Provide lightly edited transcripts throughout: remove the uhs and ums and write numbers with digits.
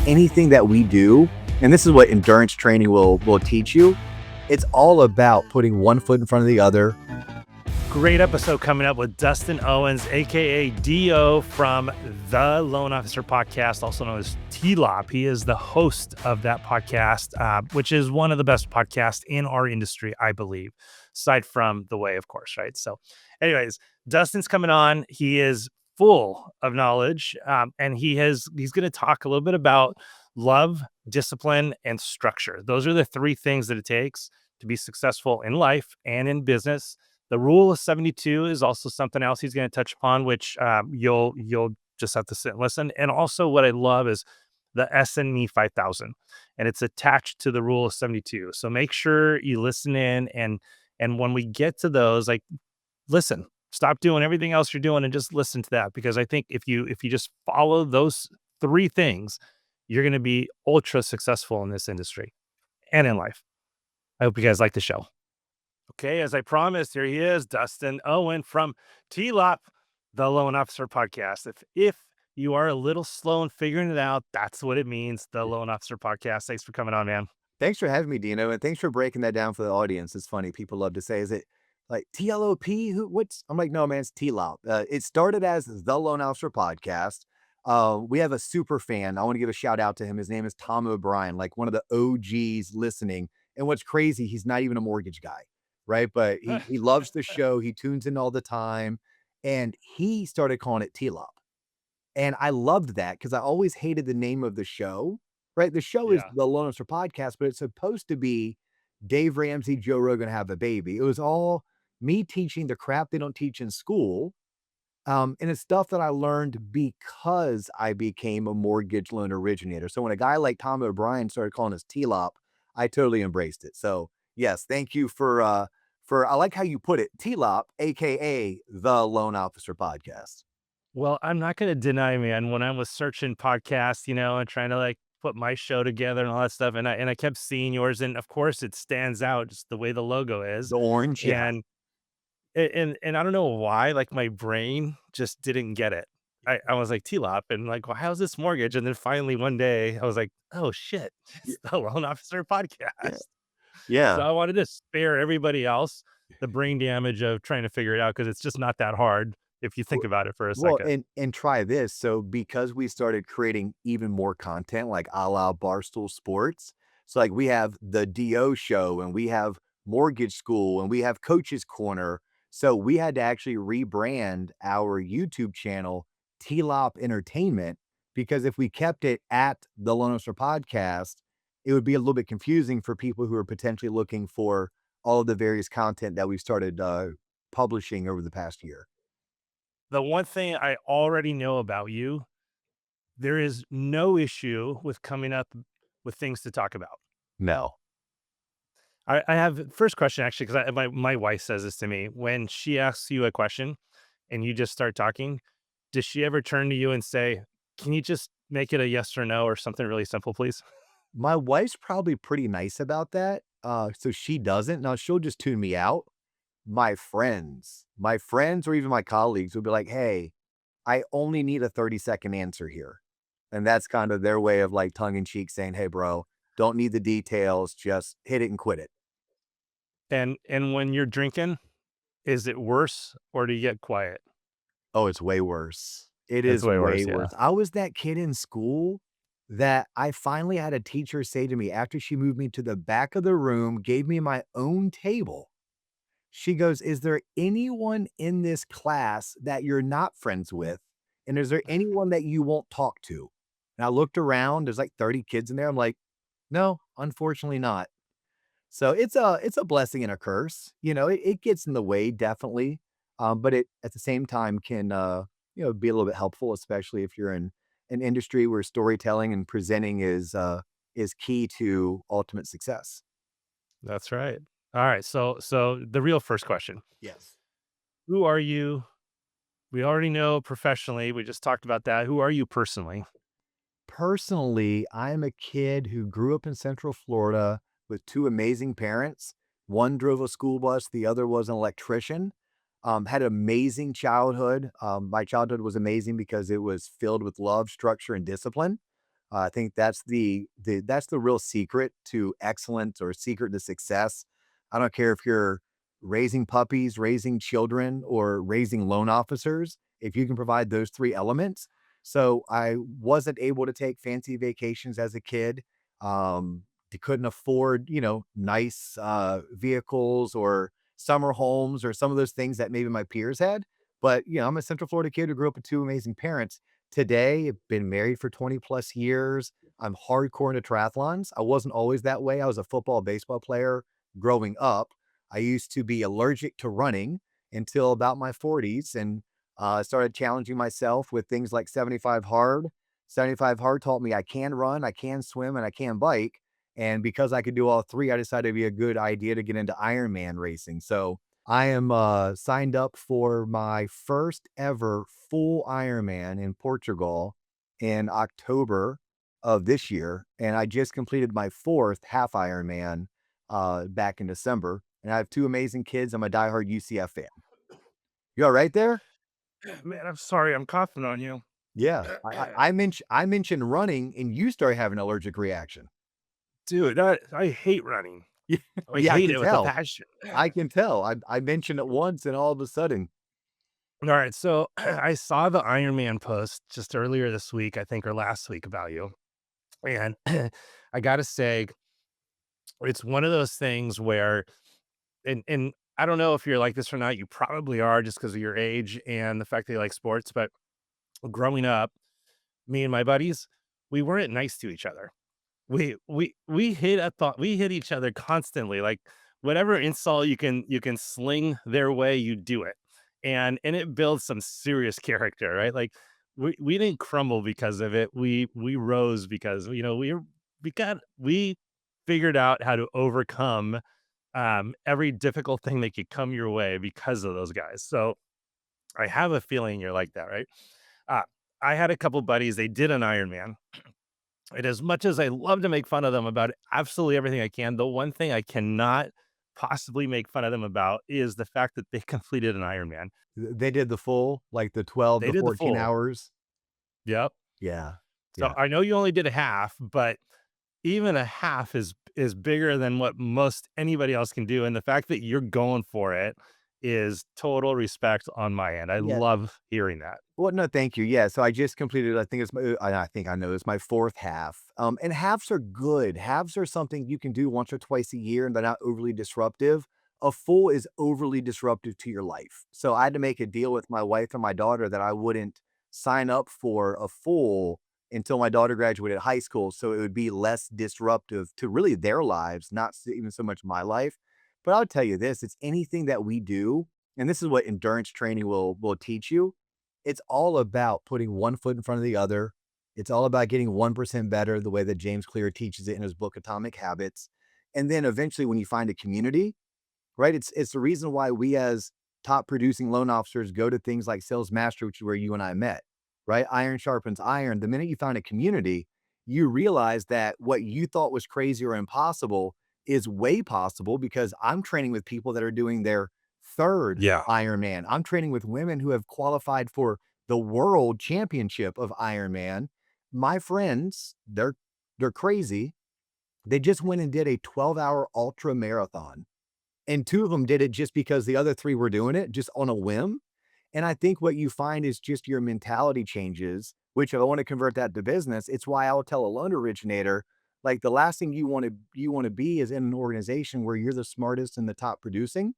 anything that we do, and this is what endurance training will teach you, it's all about putting one foot in front of the other. Great episode coming up with Dustin Owens, aka Dio from the Loan Officer Podcast, also known as TLOP. He is the host of that podcast, which is one of the best podcasts in our industry, I believe, aside from The Way, of course, right? So anyways, Dustin's coming on. He is full of knowledge, and he's going to talk a little bit about love, discipline, and structure. Those are the three things that it takes to be successful in life and in business. The rule of 72 is also something else he's going to touch upon, which you'll just have to sit and listen. And also what I love is the SNE 5000, and it's attached to the rule of 72. So make sure you listen in, and when we get to those, like, listen, stop doing everything else you're doing and just listen to that, because I think if you just follow those three things, you're going to be ultra successful in this industry and in life. I hope you guys like the show. Okay, as I promised, here he is, Dustin Owen from TLOP, the Loan Officer Podcast. If you are a little slow in figuring it out, that's what it means, the Loan Officer Podcast. Thanks for coming on, man. Thanks for having me, Dino, and thanks for breaking that down for the audience. It's funny, people love to say, is it like TLOP? I'm like, no, man, it's TLOP. It started as the Loan Officer Podcast. We have a super fan. I want to give a shout out to him. His name is Tom O'Brien, like one of the OGs listening. And what's crazy, he's not even a mortgage guy, right? But he loves the show. He tunes in all the time. And he started calling it TLOP. And I loved that because I always hated the name of the show, right? The show is the Loan Officer Podcast, but it's supposed to be Dave Ramsey, Joe Rogan have a baby. It was all me teaching the crap they don't teach in school. And it's stuff that I learned because I became a mortgage loan originator. So when a guy like Tom O'Brien started calling us TLOP, I totally embraced it. So yes, thank you for I like how you put it, TLOP, aka the Loan Officer Podcast. Well, I'm not going to deny, man, when I was searching podcasts, and trying to like put my show together and all that stuff, and I kept seeing yours, and of course it stands out just the way the logo is. The orange, yeah. And I don't know why, like, my brain just didn't get it. I was like, TLOP, and like, well, how's this mortgage? And then finally one day I was like, oh shit, it's the Loan Officer Podcast. Yeah. So I wanted to spare everybody else the brain damage of trying to figure it out, because it's just not that hard if you think about it for a second. Well, and try this. So because we started creating even more content, like a la Barstool Sports, so like we have the DO show, and we have Mortgage School, and we have Coach's Corner. So we had to actually rebrand our YouTube channel TLOP Entertainment, because if we kept it at the Loan Officer Podcast, it would be a little bit confusing for people who are potentially looking for all of the various content that we've started publishing over the past year. The one thing I already know about you, there is no issue with coming up with things to talk about. No. I have first question, actually, because my wife says this to me. When she asks you a question and you just start talking, does she ever turn to you and say, can you just make it a yes or no or something really simple, please? My wife's probably pretty nice about that. So she doesn't. Now she'll just tune me out. My friends or even my colleagues will be like, hey, I only need a 30-second answer here. And that's kind of their way of like tongue in cheek saying, hey, bro, don't need the details. Just hit it and quit it. And when you're drinking, is it worse, or do you get quiet? Oh, it's way worse. It It's is way way worse, worse. I was that kid in school that I finally had a teacher say to me after she moved me to the back of the room, gave me my own table. She goes, is there anyone in this class that you're not friends with? And is there anyone that you won't talk to? And I looked around, there's like 30 kids in there. I'm like, no, unfortunately not. So it's a blessing and a curse. It gets in the way, definitely. But it at the same time can be a little bit helpful, especially if you're in an industry where storytelling and presenting is key to ultimate success. That's right. All right. So the real first question. Yes. Who are you? We already know professionally. We just talked about that. Who are you personally? Personally, I'm a kid who grew up in Central Florida with two amazing parents. One drove a school bus, the other was an electrician. Had an amazing childhood. My childhood was amazing because it was filled with love, structure, and discipline. I think that's that's the real secret to excellence or secret to success. I don't care if you're raising puppies, raising children, or raising loan officers, if you can provide those 3 elements. So, I wasn't able to take fancy vacations as a kid, couldn't afford, nice, vehicles or summer homes or some of those things that maybe my peers had, but, I'm a Central Florida kid who grew up with 2 amazing parents. Today, I've been married for 20 plus years. I'm hardcore into triathlons. I wasn't always that way. I was a football, baseball player growing up. I used to be allergic to running until about my 40s and started challenging myself with things like 75 hard. 75 hard taught me I can run, I can swim, and I can bike. And because I could do all 3, I decided it'd be a good idea to get into Ironman racing. So I am signed up for my first ever full Ironman in Portugal in October of this year, and I just completed my 4th half Ironman back in December. And I have 2 amazing kids. I'm a diehard UCF fan. You all right there? Man, I'm sorry, I'm coughing on you. Yeah, I mentioned running, and you started having an allergic reaction. Dude, I hate running. Yeah, I yeah, I hate can it with a tell. passion. I can tell. I mentioned it once, and all of a sudden, All right, so I saw the Iron Man post just earlier this week, I think, or last week about you. And I gotta say, it's one of those things where, and I don't know if you're like this or not. You probably are just because of your age and the fact that you like sports. But growing up, me and my buddies, we weren't nice to each other. We hit each other constantly, like, whatever insult you can sling their way, you do it. And it builds some serious character, right? Like, we didn't crumble because of it. We rose because, we figured out how to overcome, every difficult thing that could come your way because of those guys. So, I have a feeling you're like that, right? Uh, I had a couple buddies, they did an Ironman, and as much as I love to make fun of them about absolutely everything I can, the one thing I cannot possibly make fun of them about is the fact that they completed an Ironman. they did the full, like, the 12 They to did the 14 full. hours. Yep. Yeah, So yeah. I know you only did a half, but even a half is bigger than what most anybody else can do. And the fact that you're going for it is total respect on my end. I Yeah. love hearing that. Well, no, thank you. Yeah, so I just completed, I think it's my I think I know it's my 4th half. And halves are good. Halves are something you can do once or twice a year, and they're not overly disruptive. A full is overly disruptive to your life. So I had to make a deal with my wife and my daughter that I wouldn't sign up for a full until my daughter graduated high school, so it would be less disruptive to really their lives, not even so much my life. But I'll tell you this, it's anything that we do, and this is what endurance training will teach you. It's all about putting one foot in front of the other. It's all about getting 1% better, the way that James Clear teaches it in his book, Atomic Habits. And then eventually, when you find a community, right? It's the reason why we as top producing loan officers go to things like Sales Master, which is where you and I met, right? Iron sharpens iron. The minute you find a community, you realize that what you thought was crazy or impossible is way possible because I'm training with people that are doing their 3rd Yeah. Ironman. I'm training with women who have qualified for the world championship of Ironman. My friends, they're crazy. They just went and did a 12-hour ultra marathon, and 2 of them did it just because the other 3 were doing it just on a whim. And I think what you find is just your mentality changes, which if I want to convert that to business, it's why I'll tell a loan originator, like the last thing you want to be is in an organization where you're the smartest and the top producing,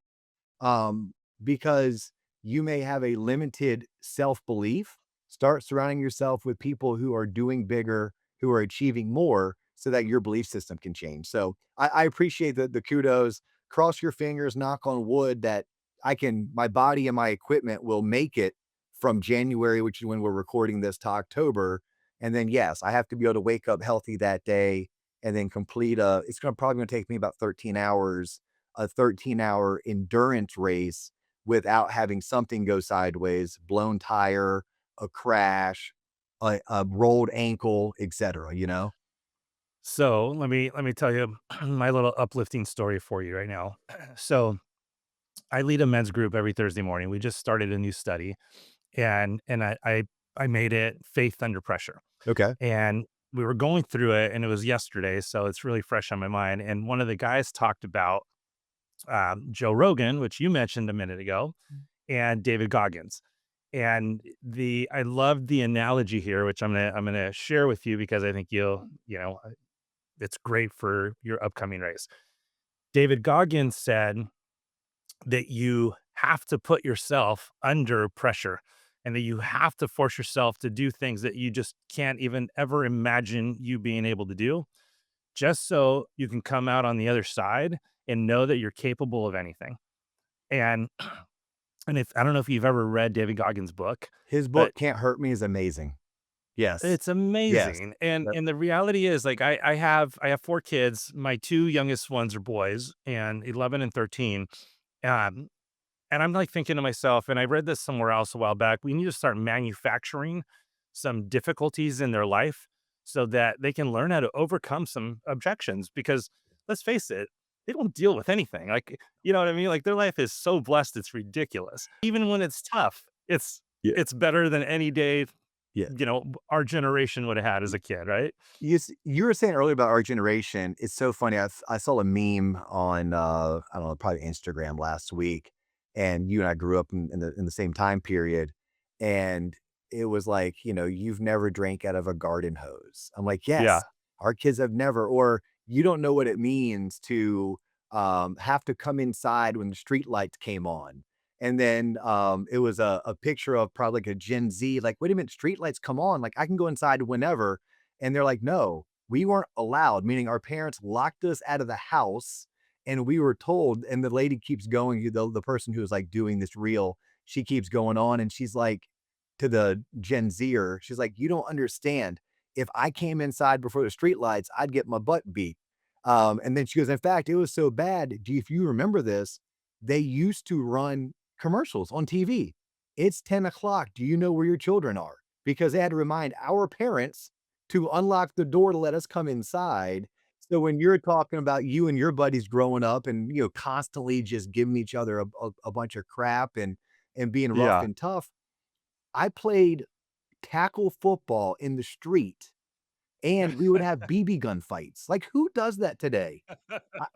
um, because you may have a limited self-belief. Start surrounding yourself with people who are doing bigger, who are achieving more, so that your belief system can change. So I appreciate the kudos. Cross your fingers, knock on wood that my body and my equipment will make it from January, which is when we're recording this, to October. And then, yes, I have to be able to wake up healthy that day and then complete it's probably going to take me about 13 hours, a 13-hour endurance race without having something go sideways, blown tire, a crash, a rolled ankle, etc., you know? So let me tell you my little uplifting story for you right now. So I lead a men's group every Thursday morning. We just started a new study, and I made it faith under pressure. Okay. And we were going through it, and it was yesterday, so it's really fresh on my mind. And one of the guys talked about Joe Rogan, which you mentioned a minute ago, and David Goggins. And I love the analogy here, which I'm gonna share with you because I think it's great for your upcoming race. David Goggins said that you have to put yourself under pressure and that you have to force yourself to do things that you just can't even ever imagine you being able to do, just so you can come out on the other side and know that you're capable of anything. And if I don't know if you've ever read David Goggins' book, His but book, Can't Hurt Me, is amazing. Yes. it's Yes. amazing. And Yep. the reality is, like, I have 4 kids. My 2 youngest ones are boys, and 11 and 13. Um, and I'm, like, thinking to myself, and I read this somewhere else a while back, we need to start manufacturing some difficulties in their life so that they can learn how to overcome some objections, because let's face it, they don't deal with anything. Like, you know what I mean? Like, their life is so blessed, it's ridiculous. Even when it's tough, Yeah. it's better than any day, Yeah. our generation would have had as a kid, right? You were saying earlier about our generation. It's so funny. I saw a meme on, I don't know, probably Instagram last week, and you and I grew up in the same time period, and it was like, "You've never drank out of a garden hose." I'm like, Yeah. "Yes, our kids have never," or, "You don't know what it means to, have to come inside when the street lights came on." And then, it was a picture of probably like a Gen Z, like, "Wait a minute, street lights come on, like, I can go inside whenever." And they're like, "No, we weren't allowed," meaning our parents locked us out of the house, and we were told, and the lady keeps going, the person who is, like, doing this reel, she keeps going on, and she's like, to the Gen Zer, she's like, "You don't understand. If I came inside before the streetlights, I'd get my butt beat." And then she goes, "In fact, it was so bad, do if you remember this, they used to run commercials on TV. It's 10 o'clock. Do you know where your children are?' Because they had to remind our parents to unlock the door to let us come inside. So when you're talking about you and your buddies growing up and, constantly just giving each other a bunch of crap and being rough Yeah. and tough, I played tackle football in the street, and we would have BB gun fights. Like, who does that today? I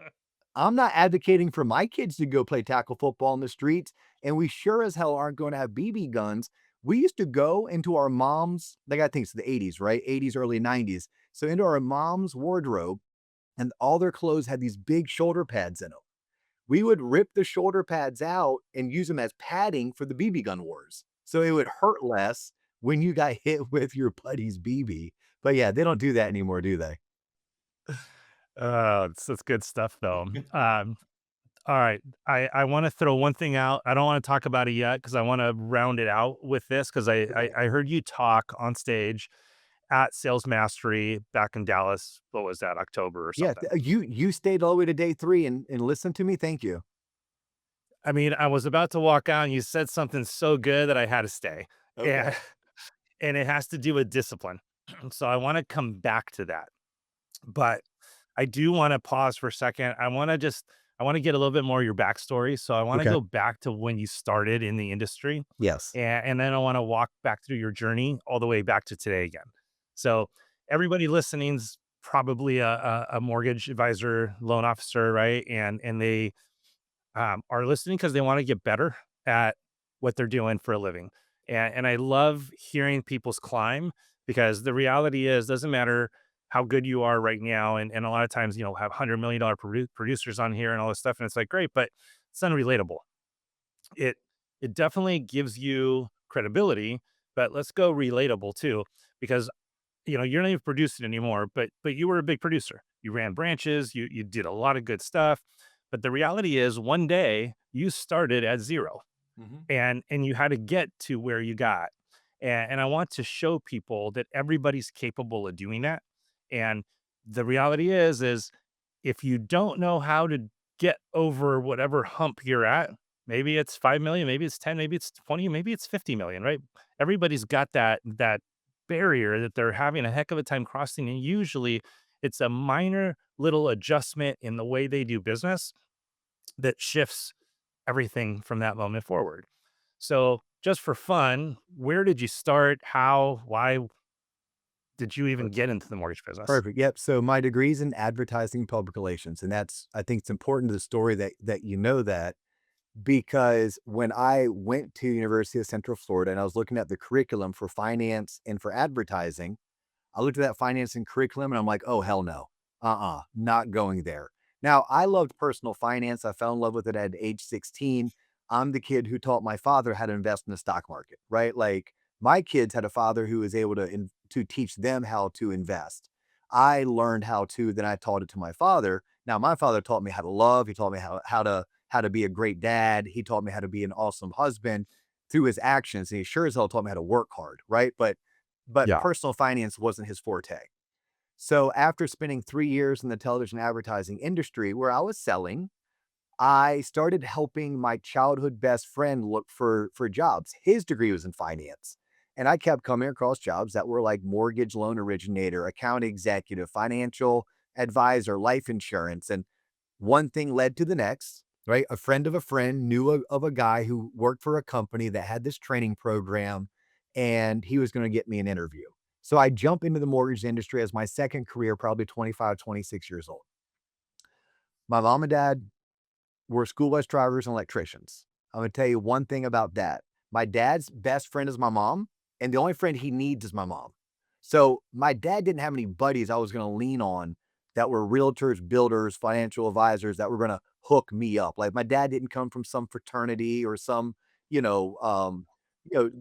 I'm not advocating for my kids to go play tackle football in the streets, and we sure as hell aren't gonna have BB guns. We used to go into our mom's, like, I think it's the '80s, right? '80s, early '90s. So into our mom's wardrobe, and all their clothes had these big shoulder pads in them. We would rip the shoulder pads out and use them as padding for the BB gun wars. So it would hurt less when you got hit with your buddy's BB. But yeah, they don't do that anymore, do they? It's good stuff, though. All right. I wanna throw one thing out. I don't wanna talk about it yet because I wanna round it out with this, 'cause Okay. I heard you talk on stage at Sales Mastery back in Dallas. What was that? October or Yeah, something. you stayed all the way to day 3 and listened to me? Thank you. I mean, I was about to walk out, and you said something so good that I had to stay. Okay. And and it has to do with discipline. So I wanna come back to that. But I do wanna pause for a second. I wanna get a little bit more of your backstory. So I wanna Okay. go back to when you started in the industry, Yes. and then I wanna walk back through your journey all the way back to today again. So everybody listening's probably a mortgage advisor, loan officer, right? And they are listening because they want to get better at what they're doing for a living. And I love hearing people's climb, because the reality is, doesn't matter how good you are right now. And a lot of times, have $100 million producers on here and all this stuff. And it's like, great, but it's unrelatable. It, it definitely gives you credibility, but let's go relatable too, because you're not even producing anymore, but you were a big producer. You ran branches, you did a lot of good stuff. But the reality is, one day you started at zero, Mhm. and you had to get to where you got. And I want to show people that everybody's capable of doing that. And the reality is if you don't know how to get over whatever hump you're at, maybe it's 5 million, maybe it's 10, maybe it's 20, maybe it's 50 million, right? Everybody's got that barrier that they're having a heck of a time crossing. And usually it's a minor little adjustment in the way they do business that shifts everything from that moment forward. So, just for fun, where did you start? How? Why? did you even get into the mortgage business? Perfect. Yep. So my degree's in advertising and public relations, and that's I think it's important to the story that you know that because when I went to University of Central Florida and I was looking at the curriculum for finance and for advertising, I looked at that finance and curriculum and I'm like, oh hell no. Not going there. Now I loved personal finance. I fell in love with it at age 16. I'm the kid who taught my father how to invest in the stock market, right? Like my kids had a father who was able to teach them how to invest. I learned how to, then I taught it to my father. Now my father taught me how to love. He taught me how to be a great dad. He taught me how to be an awesome husband through his actions. And he sure as hell taught me how to work hard, right? But Yeah. personal finance wasn't his forte. So after spending 3 years in the television advertising industry where I was selling, I started helping my childhood best friend look for jobs. His degree was in finance. And I kept coming across jobs that were like mortgage loan originator, account executive, financial advisor, life insurance. And one thing led to the next, right? A friend of a friend knew of a guy who worked for a company that had this training program, and he was going to get me an interview. So I jump into the mortgage industry as my second career, probably 25, 26 years old. My mom and dad were school bus drivers and electricians. I'm gonna tell you one thing about that. My dad's best friend is my mom, and the only friend he needs is my mom. So my dad didn't have any buddies I was gonna lean on that were realtors, builders, financial advisors that were gonna hook me up. Like my dad didn't come from some fraternity or some, you know,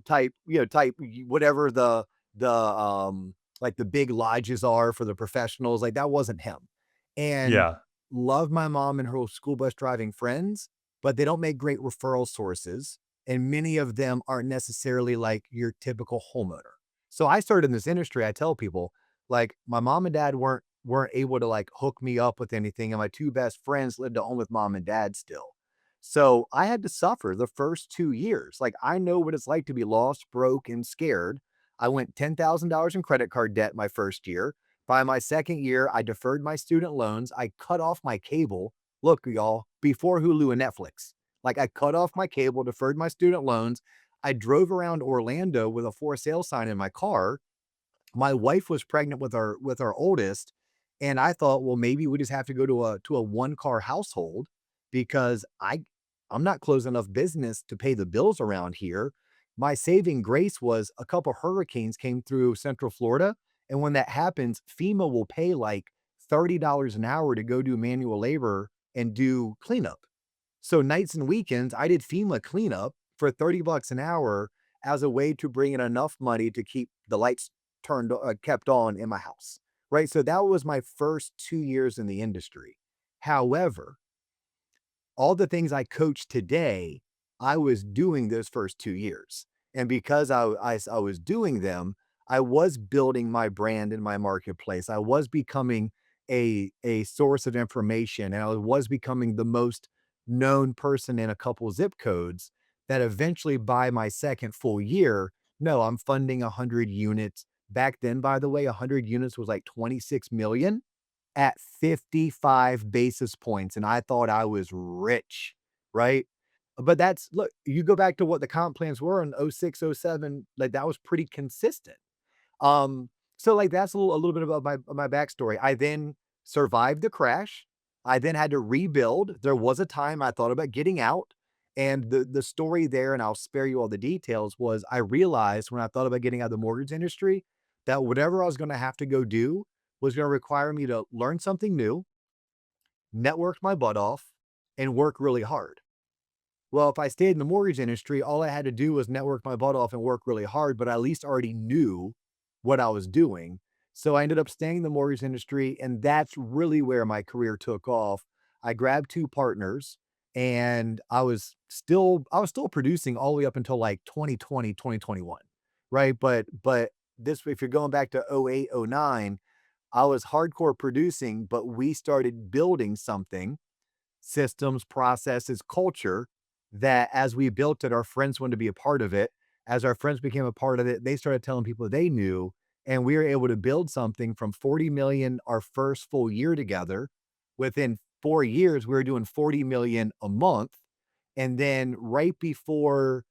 type whatever the like the big lodges are for the professionals. Like that wasn't him. And Yeah. love my mom and her school bus driving friends, but they don't make great referral sources. And many of them aren't necessarily like your typical homeowner. So I started in this industry. I tell people like my mom and dad weren't able to like hook me up with anything. And my two best friends lived at home with mom and dad still. So I had to suffer the first 2 years. Like I know what it's like to be lost, broke, and scared. I went $10,000 in credit card debt my first year. By my second year, I deferred my student loans. I cut off my cable. Look, y'all, before Hulu and Netflix, like I cut off my cable, deferred my student loans. I drove around Orlando with a for sale sign in my car. My wife was pregnant with our oldest, and I thought, well, maybe we just have to go to a one-car household because I'm not closing enough business to pay the bills around here. My saving grace was a couple hurricanes came through Central Florida, and when that happens, FEMA will pay like $30 an hour to go do manual labor and do cleanup. So nights and weekends, I did FEMA cleanup for 30 bucks an hour as a way to bring in enough money to keep the lights kept on in my house. Right? So that was my first 2 years in the industry. However, all the things I coach today, I was doing those first 2 years. And because I was doing them, I was building my brand in my marketplace. I was becoming a source of information, and I was becoming the most known person in a couple zip codes that eventually by my second full year, no, I'm funding 100 units. Back then, by the way, 100 units was like 26 million at 55 basis points, and I thought I was rich, right? But that's look, you go back to what the comp plans were in '06, '07, like, that was pretty consistent. So, like, that's a little bit about my backstory. I then survived the crash. I then had to rebuild. There was a time I thought about getting out, and the story there, and I'll spare you all the details, was I realized when I thought about getting out of the mortgage industry that whatever I was gonna have to go do was gonna require me to learn something new, network my butt off, and work really hard. Well, if I stayed in the mortgage industry, all I had to do was network my butt off and work really hard, but I at least already knew what I was doing. So I ended up staying in the mortgage industry, and that's really where my career took off. I grabbed 2 partners, and I was still producing all the way up until, like, 2020, 2021, right? But this if you're going back to '08, '09, I was hardcore producing, but we started building something systems, processes, culture that as we built it, our friends wanted to be a part of it. As our friends became a part of it, they started telling people they knew, and we were able to build something from 40 million our first full year together. Within 4 years, we were doing 40 million a month. And then right before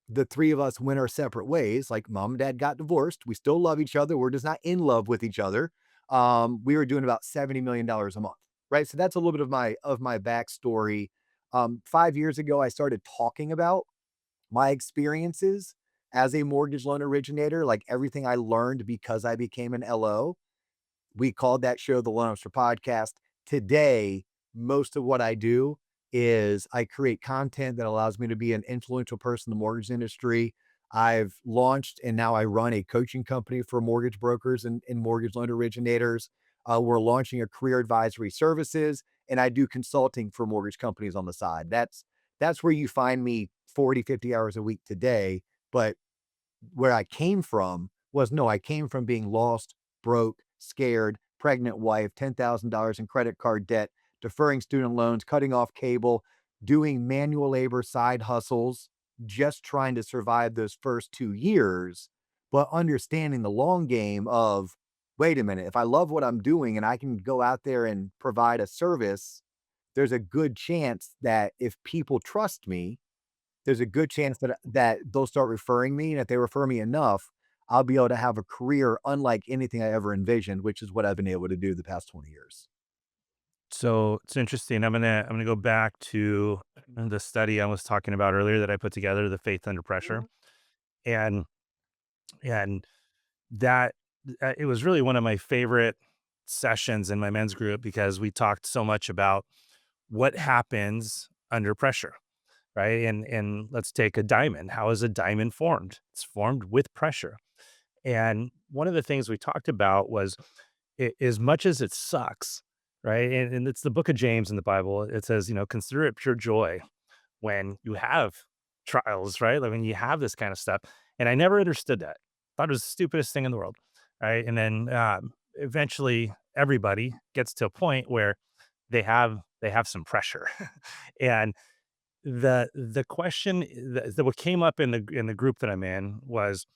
the three of us went our separate ways. Like mom and dad got divorced. We still love each other. We're just not in love with each other. We were doing about $70 million a month, right? So that's a little bit of my backstory. 5 years ago, I started talking about my experiences as a mortgage loan originator, like everything I learned because I became an LO. We called that show the Loan Officer Podcast. Today, most of what I do is I create content that allows me to be an influential person in the mortgage industry. I've launched and now I run a coaching company for mortgage brokers and mortgage loan originators. We're launching a career advisory services, and I do consulting for mortgage companies on the side. That's where you find me 40, 50 hours a week today. But where I came from was no, I came from being lost, broke, scared, pregnant wife, $10,000 in credit card debt, deferring student loans, cutting off cable, doing manual labor side hustles, just trying to survive those first 2 years, but understanding the long game of, wait a minute, if I love what I'm doing and I can go out there and provide a service, there's a good chance that if people trust me, there's a good chance that they'll start referring me, and if they refer me enough, I'll be able to have a career unlike anything I ever envisioned, which is what I've been able to do the past 20 years. So it's interesting. I'm gonna go back to the study I was talking about earlier that I put together, the faith under pressure, and and that it was really one of my favorite sessions in my men's group because we talked so much about what happens under pressure, right? And let's take a diamond. How is a diamond formed? It's formed with pressure. And one of the things we talked about was as much as it sucks, right? And it's the book of James in the Bible. It says, consider it pure joy when you have trials, right? Like when you have this kind of stuff. And I never understood that. Thought it was the stupidest thing in the world, right? And then eventually everybody gets to a point where they have some pressure. And the question that what came up in the group that I'm in was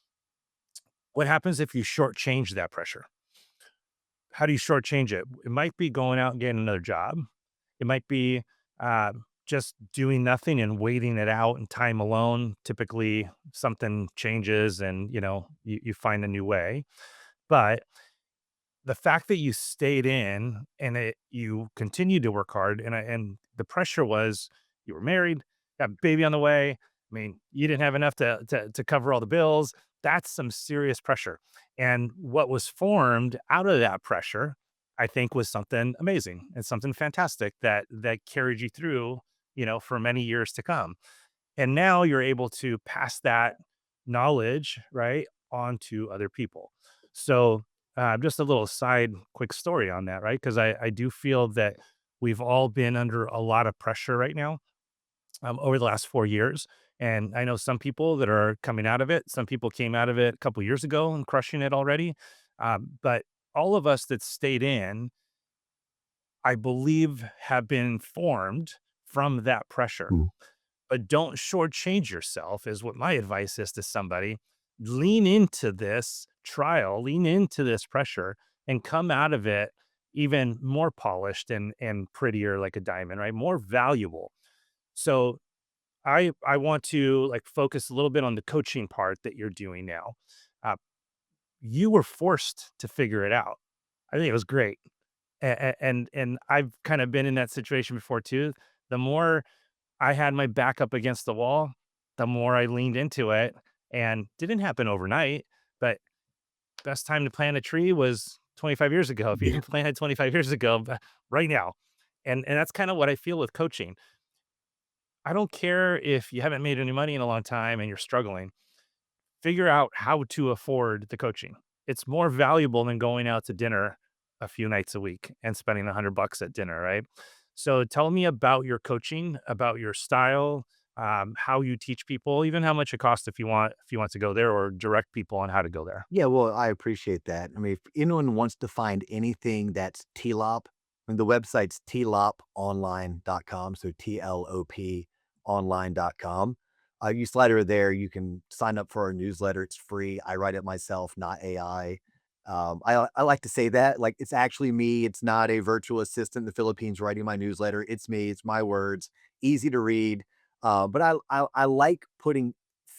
what happens if you shortchange that pressure? How do you shortchange it? It might be going out and getting another job. It might be just doing nothing and waiting it out and time alone. Typically, something changes and you find a new way. But the fact that you stayed in and you continued to work hard, and the pressure was you were married, got a baby on the way. I mean, you didn't have enough to cover all the bills. That's some serious pressure. And what was formed out of that pressure, I think, was something amazing and something fantastic that carried you through, for many years to come. And now you're able to pass that knowledge, right, on to other people. So, just a little side quick story on that, right? Because I do feel that we've all been under a lot of pressure right now over the last 4 years. And I know some people that are coming out of it. Some people came out of it a couple years ago and crushing it already. But all of us that stayed in, I believe, have been formed from that pressure. Mm. But don't shortchange yourself is what my advice is to somebody. Lean into this trial, lean into this pressure and come out of it even more polished and prettier like a diamond, right? More valuable. So I want to like focus a little bit on the coaching part that you're doing now. Uh, you were forced to figure it out. I think it was great. And I've kind of been in that situation before too. The more I had my back up against the wall, the more I leaned into it, and didn't happen overnight, but best time to plant a tree was 25 years ago. If you Yeah. didn't plant it 25 years ago, right now. And that's kind of what I feel with coaching. I don't care if you haven't made any money in a long time and you're struggling. Figure out how to afford the coaching. It's more valuable than going out to dinner a few nights a week and spending $100 at dinner, right? So tell me about your coaching, about your style, how you teach people, even how much it costs if you want to go there or direct people on how to go there. Yeah, well, I appreciate that. I mean, if anyone wants to find anything that's TLOP, I mean, the website's tloponline.com, so TLOP online.com. You slide over there, you can sign up for our newsletter. It's free. I write it myself, not AI. I like to say that like it's actually me. It's not a virtual assistant in the Philippines writing my newsletter. It's me. It's my words. Easy to read. But I like putting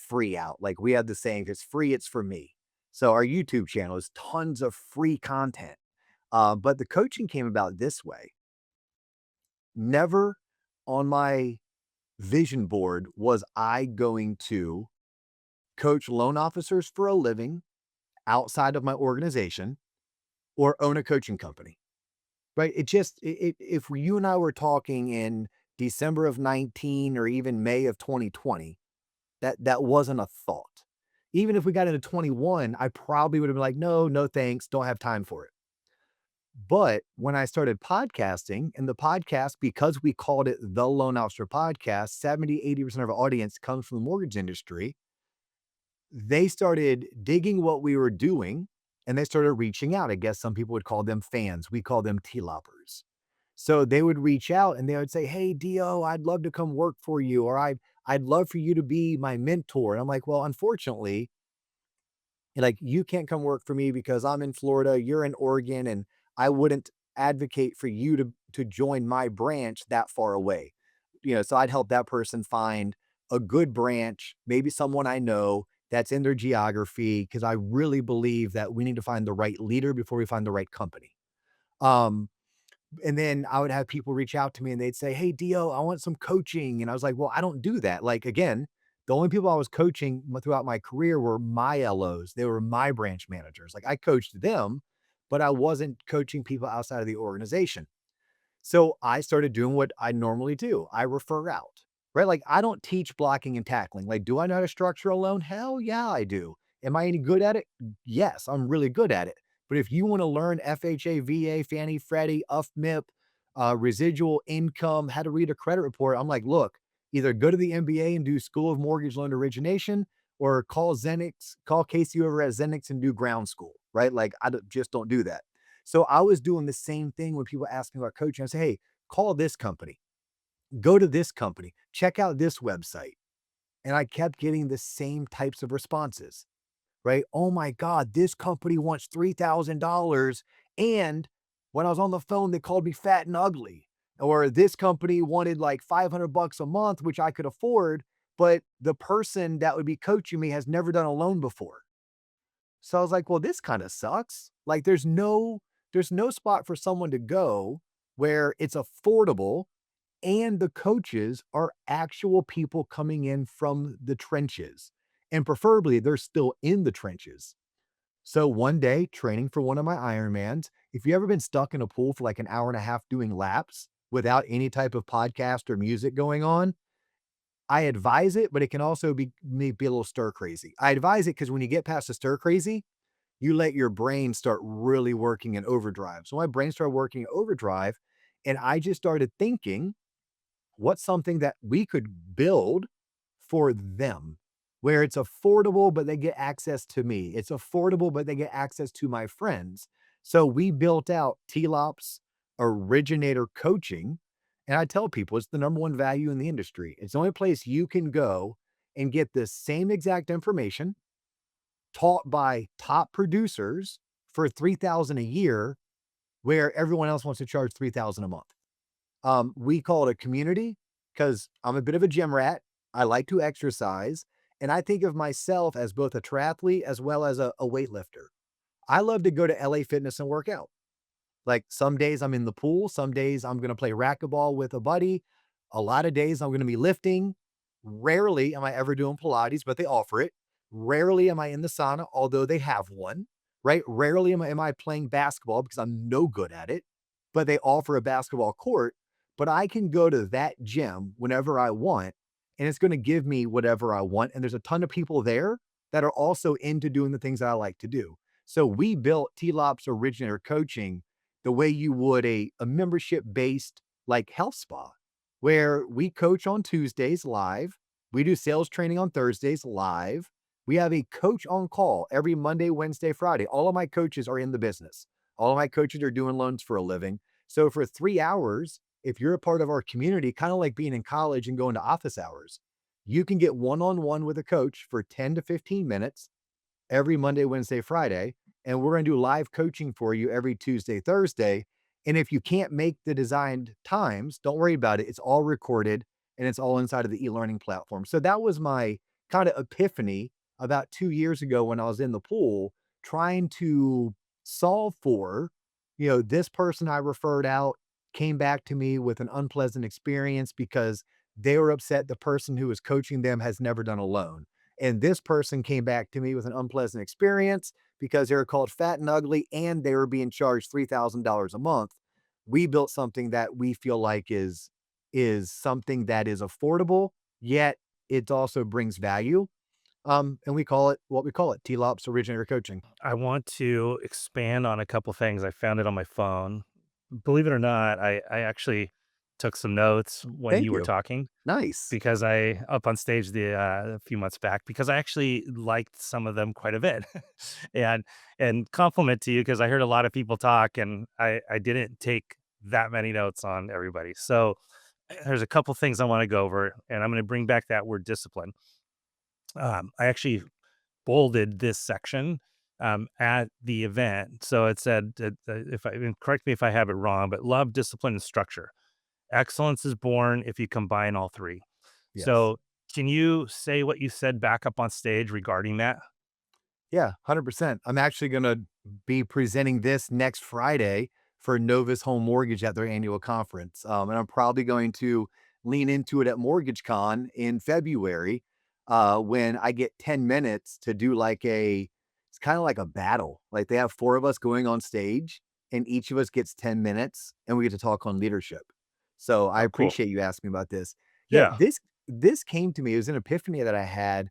free out. Like we have the saying, if it's free, it's for me. So our YouTube channel is tons of free content. But the coaching came about this way. Never on my vision board was I going to coach loan officers for a living outside of my organization or own a coaching company, right? If you and I were talking in December of 19 or even May of 2020, that wasn't a thought. Even if we got into 21, I probably would have been like, no, no, thanks. Don't have time for it. But when I started podcasting and the podcast, because we called it the Loan Officer Podcast, 70, 80% of our audience comes from the mortgage industry. They started digging what we were doing and they started reaching out. I guess some people would call them fans. We call them T-loppers. So they would reach out and they would say, hey, Dio, I'd love to come work for you, or I'd love for you to be my mentor. And I'm like, well, unfortunately, like you can't come work for me because I'm in Florida, you're in Oregon, and I wouldn't advocate for you to join my branch that far away. So I'd help that person find a good branch, maybe someone I know that's in their geography, because I really believe that we need to find the right leader before we find the right company. Um, and then I would have people reach out to me and they'd say, hey, Dio, I want some coaching. And I was like, well, I don't do that. Like, again, the only people I was coaching throughout my career were my LOs. They were my branch managers. Like I coached them, but I wasn't coaching people outside of the organization. So I started doing what I normally do. I refer out, right? Like I don't teach blocking and tackling. Like, do I know how to structure a loan? Hell yeah, I do. Am I any good at it? Yes, I'm really good at it. But if you want to learn FHA, VA, Fannie, Freddie, UFMIP, residual income, how to read a credit report, I'm like, look, either go to the MBA and do School of Mortgage Loan Origination, or call Zenix, call Casey over at Zenix and do ground school, right? Like just don't do that. So I was doing the same thing when people ask me about coaching. I say, hey, call this company, go to this company, check out this website. And I kept getting the same types of responses, right? Oh my God, this company wants $3,000. And when I was on the phone, they called me fat and ugly. Or this company wanted like 500 bucks a month, which I could afford, but the person that would be coaching me has never done a loan before. So I was like, well, this kind of sucks. Like there's no spot for someone to go where it's affordable and the coaches are actual people coming in from the trenches. And preferably they're still in the trenches. So one day training for one of my Ironmans, if you ever been stuck in a pool for like an hour and a half doing laps without any type of podcast or music going on, I advise it, but it can also be a little stir crazy. I advise it because when you get past the stir crazy, you let your brain start really working in overdrive. So my brain started working in overdrive, and I just started thinking, what's something that we could build for them where it's affordable, but they get access to me. It's affordable, but they get access to my friends. So we built out TLOPS originator coaching. And I tell people it's the number one value in the industry. It's the only place you can go and get the same exact information taught by top producers for 3,000 a year, where everyone else wants to charge 3,000 a month. We call it a community because I'm a bit of a gym rat. I like to exercise, and I think of myself as both a triathlete as well as a weightlifter. I love to go to LA Fitness and work out. Like some days I'm in the pool, some days I'm gonna play racquetball with a buddy. A lot of days I'm gonna be lifting. Rarely am I ever doing Pilates, but they offer it. Rarely am I in the sauna, although they have one, right? Rarely am I playing basketball because I'm no good at it, but they offer a basketball court. But I can go to that gym whenever I want, and it's gonna give me whatever I want. And there's a ton of people there that are also into doing the things that I like to do. So we built T-Lops Originator Coaching the way you would a membership-based, like, health spa, where we coach on Tuesdays live, we do sales training on Thursdays live, we have a coach on call every Monday, Wednesday, Friday. All of my coaches are in the business. All of my coaches are doing loans for a living. So for 3 hours, if you're a part of our community, kinda like being in college and going to office hours, you can get one-on-one with a coach for 10 to 15 minutes every Monday, Wednesday, Friday, and we're gonna do live coaching for you every Tuesday, Thursday. And if you can't make the designed times, don't worry about it. It's all recorded and it's all inside of the e-learning platform. So that was my kind of epiphany about 2 years ago when I was in the pool trying to solve for, this person I referred out came back to me with an unpleasant experience because they were upset the person who was coaching them has never done a loan. And this person came back to me with an unpleasant experience because they were called fat and ugly and they were being charged $3,000 a month. We built something that we feel like is something that is affordable, yet it also brings value. And we call it what we call it, T-Lops Originator Coaching. I want to expand on a couple things. I found it on my phone. Believe it or not, I actually took some notes when Thank you were you. talking Nice. because I up on stage a few months back because I actually liked some of them quite a bit. and compliment to you because I heard a lot of people talk and I didn't take that many notes on everybody. So there's a couple things I want to go over and I'm going to bring back that word discipline. I actually bolded this section at the event. So it said, if I and correct me if I have it wrong, but love, discipline, and structure. Excellence is born if you combine all three. Yes. So can you say what you said back up on stage regarding that? Yeah, 100%. I'm actually gonna be presenting this next Friday for Novus Home Mortgage at their annual conference. And I'm probably going to lean into it at MortgageCon in February, when I get 10 minutes to do it's kind of like a battle. Like they have four of us going on stage, and each of us gets 10 minutes, and we get to talk on leadership. So I Oh, cool. appreciate you asking me about this. Yeah, Yeah. this came to me. It was an epiphany that I had.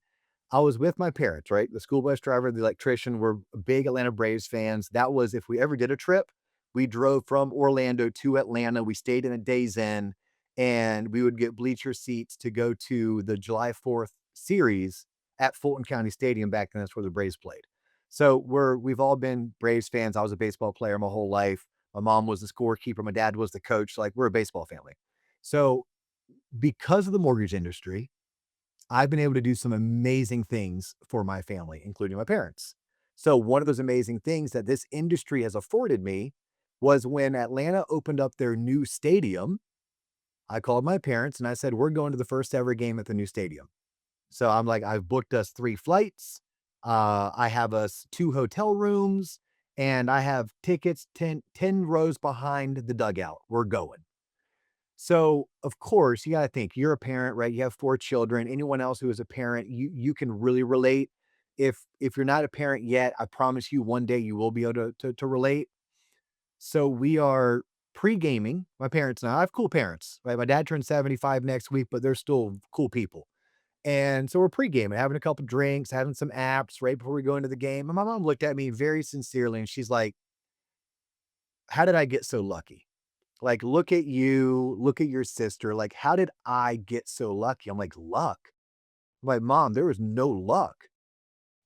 I was with my parents, right? The school bus driver, the electrician were big Atlanta Braves fans. That was if we ever did a trip, we drove from Orlando to Atlanta. We stayed in a Days Inn and we would get bleacher seats to go to the July 4th series at Fulton County Stadium back then. That's where the Braves played. So we've all been Braves fans. I was a baseball player my whole life. My mom was the scorekeeper. My dad was the coach. Like we're a baseball family. So because of the mortgage industry, I've been able to do some amazing things for my family, including my parents. So, one of those amazing things that this industry has afforded me was when Atlanta opened up their new stadium. I called my parents and I said, "We're going to the first ever game at the new stadium." So, I'm like, "I've booked us 3 flights. I have us 2 hotel rooms, and I have tickets 10 rows behind the dugout. We're going." So, of course, you gotta think, you're a parent, right? You have 4 children. Anyone else who is a parent, you can really relate. If you're not a parent yet, I promise you one day you will be able to relate. So we are pre-gaming, my parents and I have cool parents, right? My dad turned 75 next week, but they're still cool people. And so we're pre-gaming, having a couple drinks, having some apps right before we go into the game. And my mom looked at me very sincerely and she's like, "How did I get so lucky? Like, look at you, look at your sister. Like, how did I get so lucky?" I'm like, "Luck?" I'm like, "Mom, there was no luck."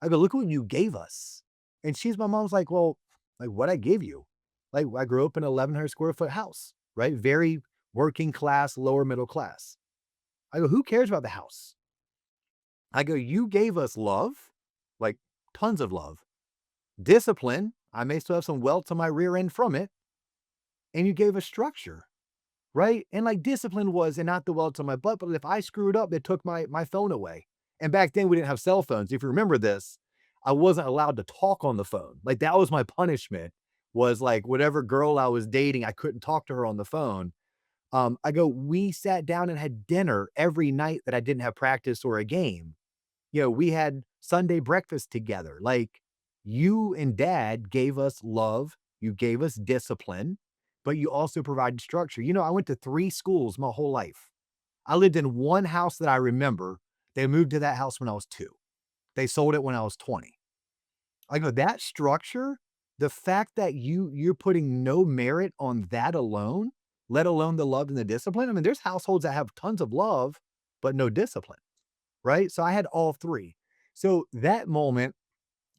I go, "Look what you gave us." And my mom's like, "Well, like what I gave you?" Like, I grew up in an 1,100 square foot house, right? Very working class, lower middle class. I go, "Who cares about the house?" I go, "You gave us love, like tons of love, discipline. I may still have some welts on my rear end from it. And you gave us structure. Right? And like discipline was, and not the welts on my butt, but if I screwed up, it took my phone away. And back then we didn't have cell phones. If you remember this, I wasn't allowed to talk on the phone. Like that was my punishment, was like whatever girl I was dating, I couldn't talk to her on the phone. I go, we sat down and had dinner every night that I didn't have practice or a game. We had Sunday breakfast together. Like you and dad gave us love, you gave us discipline, but you also provided structure. I went to 3 schools my whole life. I lived in one house that I remember. They moved to that house when I was 2. They sold it when I was 20. I go, that structure, the fact that you're putting no merit on that alone, let alone the love and the discipline. I mean, there's households that have tons of love, but no discipline, right? So I had all 3. So that moment,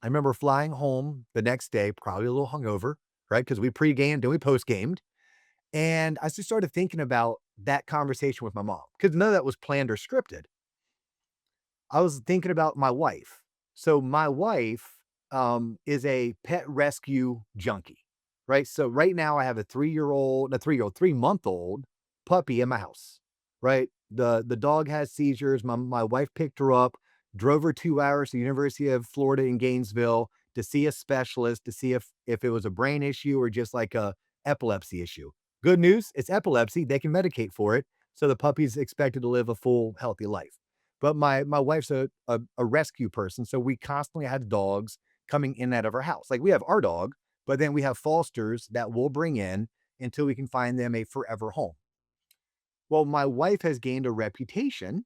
I remember flying home the next day, probably a little hungover, right? Because we pre-gamed and we post-gamed. And I just started thinking about that conversation with my mom because none of that was planned or scripted. I was thinking about my wife. So my wife is a pet rescue junkie, right? So right now I have a 3-month-old puppy in my house, right? The dog has seizures. My wife picked her up. drove her 2 hours to the University of Florida in Gainesville to see a specialist to see if it was a brain issue or just like a epilepsy issue. Good news, it's epilepsy. They can medicate for it. So the puppy's expected to live a full, healthy life. But my wife's a rescue person. So we constantly had dogs coming in and out of our house. Like we have our dog, but then we have fosters that we'll bring in until we can find them a forever home. Well, my wife has gained a reputation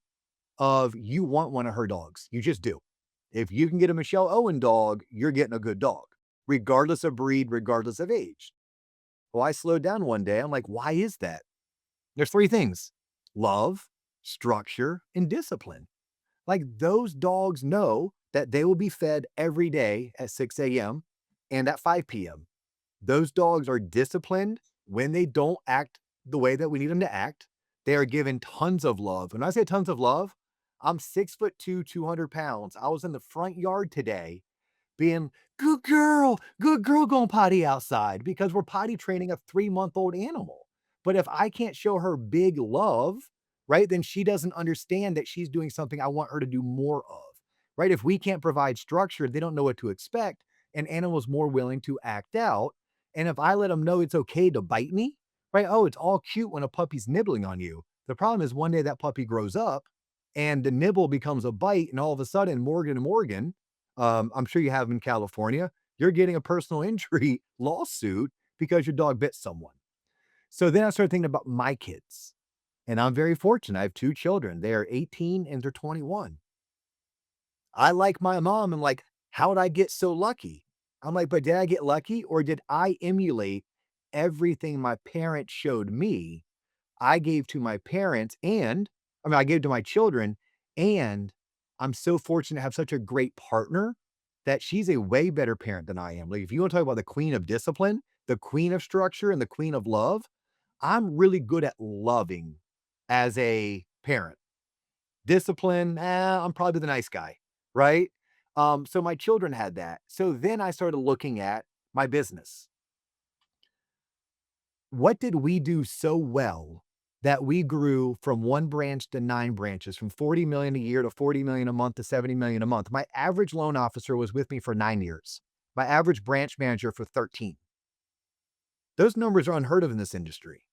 of you want one of her dogs. You just do. If you can get a Michelle Owen dog, you're getting a good dog, regardless of breed, regardless of age. Well, I slowed down one day. I'm like, why is that? There's three things: love, structure, and discipline. Like those dogs know that they will be fed every day at 6 a.m. and at 5 p.m. Those dogs are disciplined when they don't act the way that we need them to act. They are given tons of love. When I say tons of love, I'm 6'2", 200 pounds. I was in the front yard today being good girl going potty outside because we're potty training a 3-month-old animal. But if I can't show her big love, right, then she doesn't understand that she's doing something I want her to do more of, right? If we can't provide structure, they don't know what to expect. And animals more willing to act out. And if I let them know it's okay to bite me, right? Oh, it's all cute when a puppy's nibbling on you. The problem is one day that puppy grows up and the nibble becomes a bite, and all of a sudden, Morgan, I'm sure you have in California, you're getting a personal injury lawsuit because your dog bit someone. So then I started thinking about my kids, and I'm very fortunate. I have 2 children. They are 18 and they're 21. I like my mom. I'm like, how did I get so lucky? I'm like, but did I get lucky or did I emulate everything my parents showed me? I gave to my parents and I gave to my children, and I'm so fortunate to have such a great partner that she's a way better parent than I am. Like, if you want to talk about the queen of discipline, the queen of structure, and the queen of love, I'm really good at loving as a parent. Discipline, I'm probably the nice guy, right? So my children had that. So then I started looking at my business. What did we do so well that we grew from 1 branch to 9 branches, from 40 million a year to 40 million a month to 70 million a month? My average loan officer was with me for 9 years. My average branch manager for 13. Those numbers are unheard of in this industry.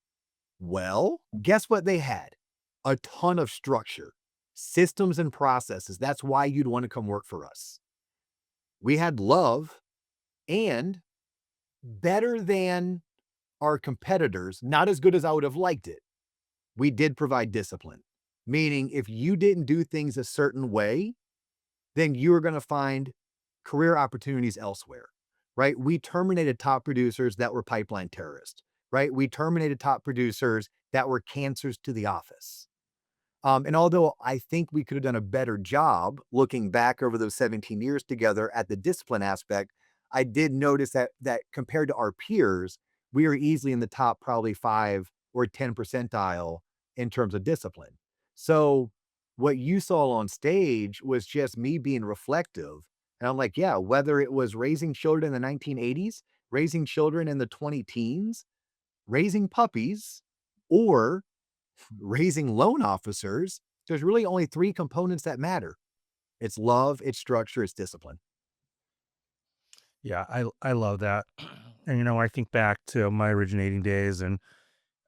Well, guess what they had? A ton of structure, systems and processes. That's why you'd want to come work for us. We had love, and better than our competitors, not as good as I would have liked it, we did provide discipline. Meaning, if you didn't do things a certain way, then you are going to find career opportunities elsewhere, right? We terminated top producers that were pipeline terrorists, right? We terminated top producers that were cancers to the office. And although I think we could have done a better job looking back over those 17 years together at the discipline aspect, I did notice that compared to our peers, we are easily in the top probably 5 or 10 percentile in terms of discipline. So what you saw on stage was just me being reflective. And I'm like, yeah, whether it was raising children in the 1980s, raising children in the 20 teens, raising puppies, or raising loan officers, there's really only 3 components that matter. It's love, it's structure, it's discipline. Yeah, I love that. And I think back to my originating days, and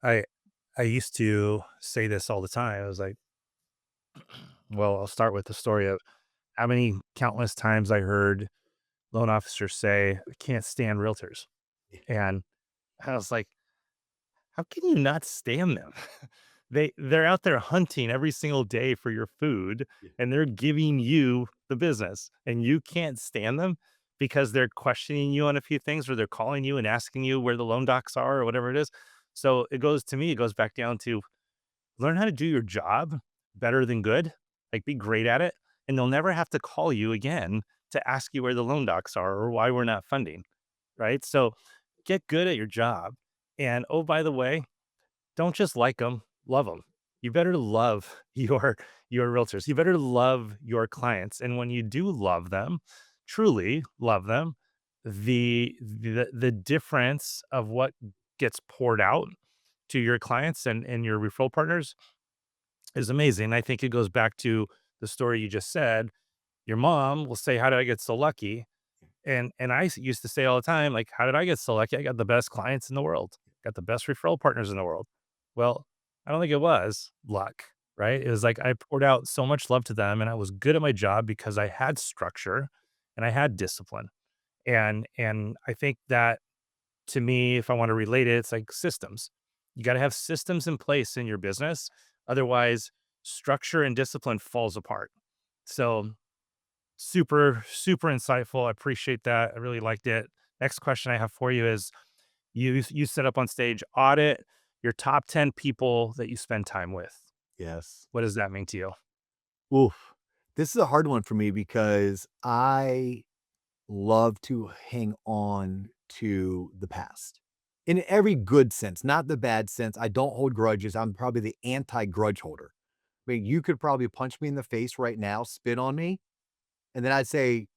I I used to say this all the time. I was like, well, I'll start with the story of how many countless times I heard loan officers say, "I can't stand realtors." And I was like, how can you not stand them? They're out there hunting every single day for your food, Yeah. and they're giving you the business, and you can't stand them because they're questioning you on a few things, or they're calling you and asking you where the loan docs are or whatever it is. So it goes back down to learn how to do your job better than good, like be great at it, and they'll never have to call you again to ask you where the loan docs are or why we're not funding, right? So get good at your job. And oh, by the way, don't just like them, love them. You better love your realtors. You better love your clients. And when you do love them, truly love them, the difference of what gets poured out to your clients and your referral partners is amazing. I think it goes back to the story you just said. Your mom will say, "How did I get so lucky?" And used to say all the time, like, "How did I get so lucky? I got the best clients in the world, got the best referral partners in the world." Well, I don't think it was luck, right? It was like I poured out so much love to them, and I was good at my job because I had structure and I had discipline. And I think that, to me, if I want to relate it, it's like systems. You got to have systems in place in your business. Otherwise, structure and discipline falls apart. So super, super insightful. I appreciate that. I really liked it. Next question I have for you is you set up on stage, audit your top 10 people that you spend time with. Yes. What does that mean to you? Oof. This is a hard one for me because I love to hang on to the past in every good sense, not the bad sense. I don't hold grudges. I'm probably the anti grudge holder. I mean, you could probably punch me in the face right now, spit on me, and then I'd say,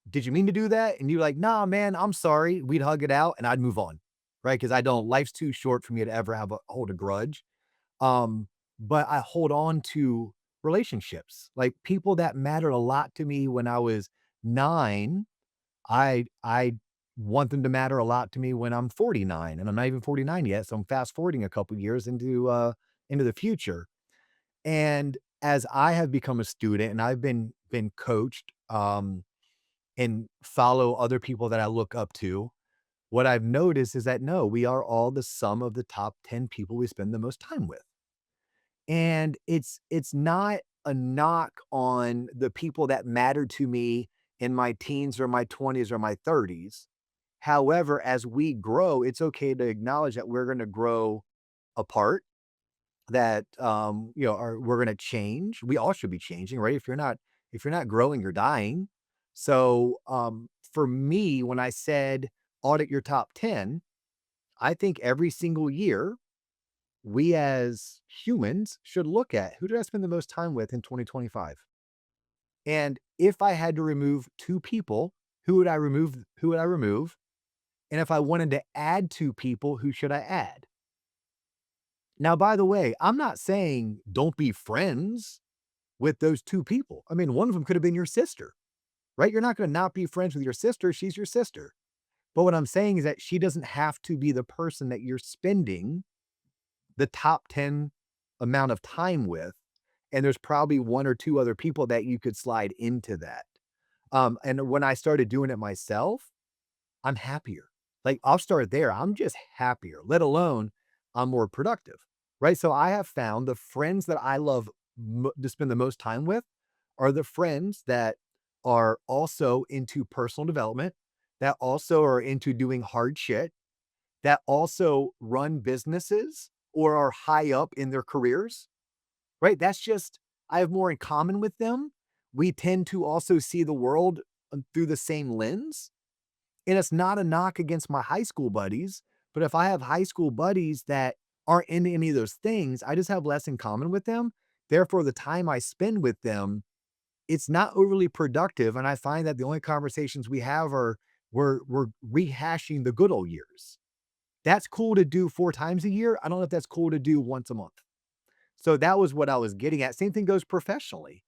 "Did you mean to do that?" And you're like, "Nah, man, I'm sorry." We'd hug it out and I'd move on, right? Because I don't, life's too short for me to ever hold a grudge. Um, but I hold on to relationships, like people that mattered a lot to me when I was 9. I want them to matter a lot to me when I'm 49, and I'm not even 49 yet, so I'm fast forwarding a couple years into the future. And as I have become a student and I've been coached, and follow other people that I look up to, what I've noticed is that no, we are all the sum of the top 10 people we spend the most time with. And it's not a knock on the people that mattered to me in my teens or my 20s or my 30s. However, as we grow, it's okay to acknowledge that we're gonna grow apart, that, we're gonna change. We all should be changing, right? If you're not growing, you're dying. So, for me, when I said audit your top 10, I think every single year we as humans should look at who did I spend the most time with in 2025? And if I had to remove 2 people, who would I remove? Who would I remove? And if I wanted to add 2 people, who should I add? Now, by the way, I'm not saying don't be friends with those 2 people. I mean, one of them could have been your sister, right? You're not going to not be friends with your sister. She's your sister. But what I'm saying is that she doesn't have to be the person that you're spending the top 10 amount of time with, and there's probably 1 or 2 other people that you could slide into that. And when I started doing it myself, I'm happier. Like, I'll start there. I'm just happier, let alone I'm more productive, right? So I have found the friends that I love to spend the most time with are the friends that are also into personal development, that also are into doing hard shit, that also run businesses or are high up in their careers, right? That's just, I have more in common with them. We tend to also see the world through the same lens. And it's not a knock against my high school buddies, but if I have high school buddies that aren't into any of those things, I just have less in common with them. Therefore, the time I spend with them, it's not overly productive. And I find that the only conversations we have are we're rehashing the good old years. That's cool to do 4 times a year. I don't know if that's cool to do once a month. So that was what I was getting at. Same thing goes professionally.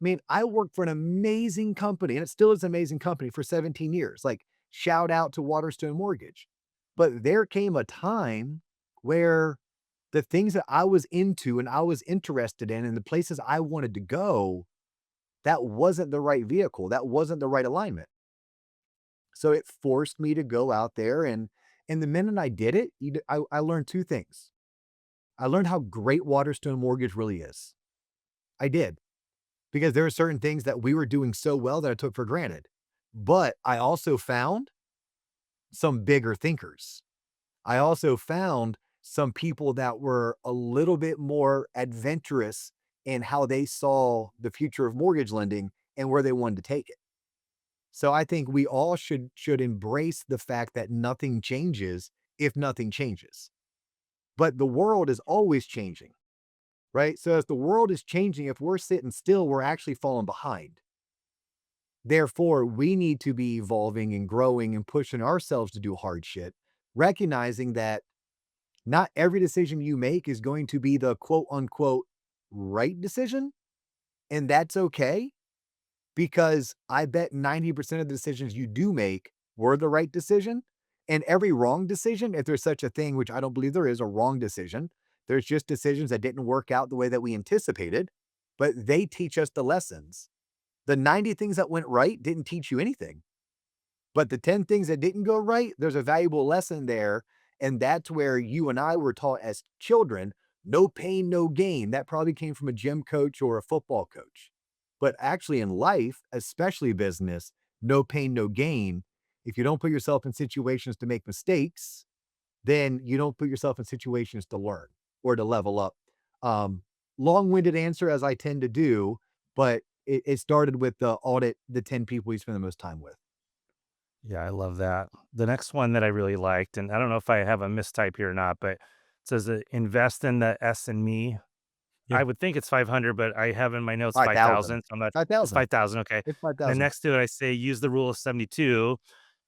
I mean, I worked for an amazing company, and it still is an amazing company for 17 years. Like, shout out to Waterstone Mortgage. But there came a time where the things that I was into and I was interested in and the places I wanted to go, that wasn't the right vehicle. That wasn't the right alignment. So it forced me to go out there and the minute I did it, I learned 2 things. I learned how great Waterstone Mortgage really is. I did. Because there are certain things that we were doing so well that I took for granted. But I also found some bigger thinkers. I also found some people that were a little bit more adventurous in how they saw the future of mortgage lending and where they wanted to take it. So I think we all should embrace the fact that nothing changes if nothing changes. But the world is always changing, right? So as the world is changing, if we're sitting still, we're actually falling behind. Therefore, we need to be evolving and growing and pushing ourselves to do hard shit, recognizing that not every decision you make is going to be the quote unquote right decision. And that's okay. because I bet 90% of the decisions you do make were the right decision. And every wrong decision, if there's such a thing, which I don't believe there is, a wrong decision, there's just decisions that didn't work out the way that we anticipated, but they teach us the lessons. The 90 things that went right didn't teach you anything. But the 10 things that didn't go right, there's a valuable lesson there. And that's where you and I were taught as children, no pain, no gain. That probably came from a gym coach or a football coach. But actually, in life, especially business, no pain, no gain. If you don't put yourself in situations to make mistakes, then you don't put yourself in situations to learn or to level up. Um, Long-winded answer, as I tend to do, but it started with the audit the 10 people you spend the most time with. Yeah, I love that. The next one that I really liked, and I don't know if I have a mistype here or not, but it says invest in the S and me. Yeah. I would think it's 500, but I have in my notes 5,000. 5,000. So I'm not, it's 5,000. 5,000. Okay. It's And then 5,000. next to it, I say use the rule of 72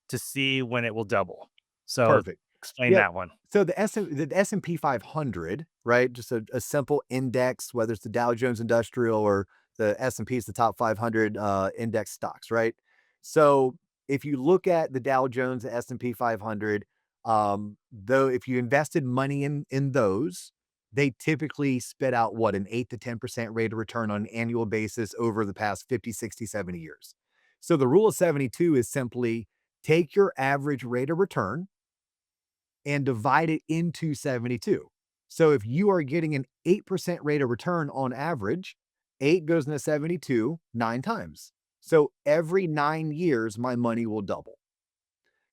to see when it will double. So Perfect. explain Yep. that one. So the S&P 500, right? Just a simple index, whether it's the Dow Jones Industrial or the S&P is the top 500 index stocks, right? So if you look at the Dow Jones, the S&P 500, though if you invested money in those, they typically spit out what an 8 to 10% rate of return on an annual basis over the past 50, 60, 70 years. So the rule of 72 is simply take your average rate of return and divide it into 72. So if you are getting an 8% rate of return on average, 8 goes into 72 9 times. So every 9 years, my money will double.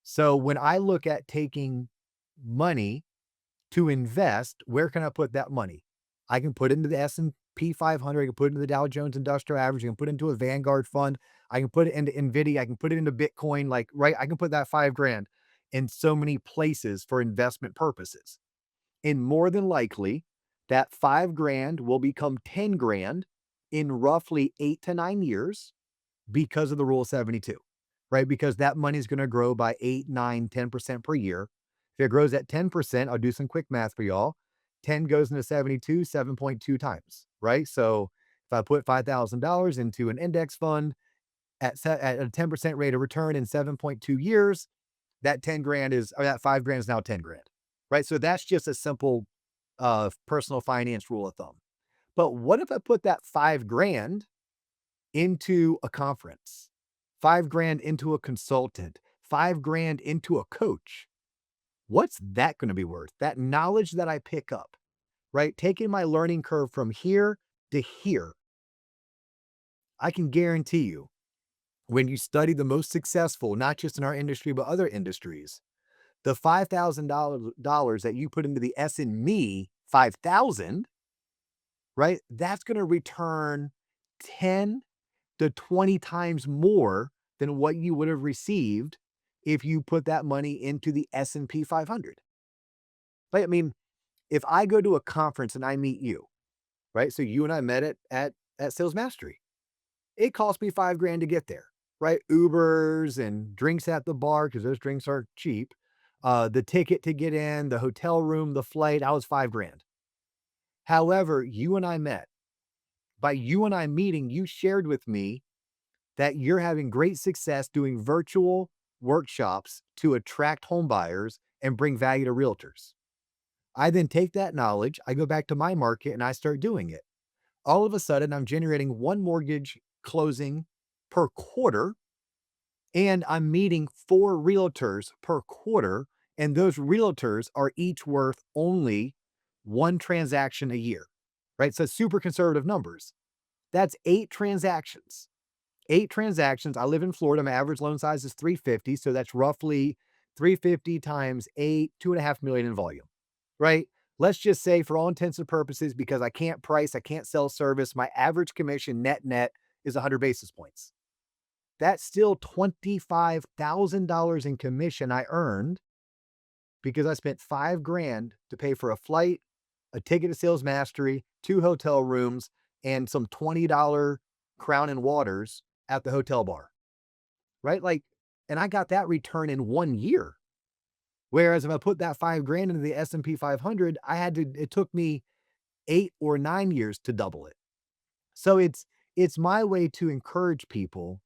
So when I look at taking money to invest, where can I put that money? I can put it into the S&P 500. I can put it into the Dow Jones Industrial Average. I can put it into a Vanguard fund. I can put it into Nvidia. I can put it into Bitcoin. Like, right, I can put that 5 grand in so many places for investment purposes. And more than likely, that 5 grand will become 10 grand in roughly 8 to 9 years because of the rule of 72, right? Because that money is going to grow by 8, 9, 10% per year. If it grows at 10%, I'll do some quick math for y'all. 10 goes into 72, 7.2 times, right? So if I put $5,000 into an index fund at a 10% rate of return in 7.2 years, that 10 grand is, or that 5 grand is now 10 grand, right? So that's just a simple personal finance rule of thumb. But what if I put that 5 grand into a conference, 5 grand into a consultant, 5 grand into a coach? What's that going to be worth? That knowledge that I pick up, right? Taking my learning curve from here to here, I can guarantee you when you study the most successful, not just in our industry, but other industries, the $5,000 that you put into the S in me 5,000, right? That's going to return 10 to 20 times more than what you would have received if you put that money into the S&P 500. Right? I mean, if I go to a conference and I meet you, right? So you and I met at Sales Mastery. It cost me 5 grand to get there, right? Ubers and drinks at the bar because those drinks are cheap. The ticket to get in, the hotel room, the flight, I was 5 grand. However, you and I met. By you and I meeting, you shared with me that you're having great success doing virtual workshops to attract home buyers and bring value to realtors. I then take that knowledge, I go back to my market and I start doing it. All of a sudden, I'm generating one mortgage closing per quarter, and I'm meeting 4 realtors per quarter. And those realtors are each worth only one transaction a year, right? So super conservative numbers. That's 8 transactions. 8 transactions. I live in Florida. My average loan size is 350. So that's roughly 350 times 8, 2.5 million in volume, right? Let's just say for all intents and purposes, because I can't price, I can't sell service, my average commission net is 100 basis points. That's still $25,000 in commission I earned because I spent 5 grand to pay for a flight, a ticket to Sales Mastery, 2 hotel rooms, and some $20 Crown and Waters at the hotel bar, right? Like, and I got that return in 1 year. Whereas if I put that 5 grand into the S&P 500, it took me 8 or 9 years to double it. So it's my way to encourage people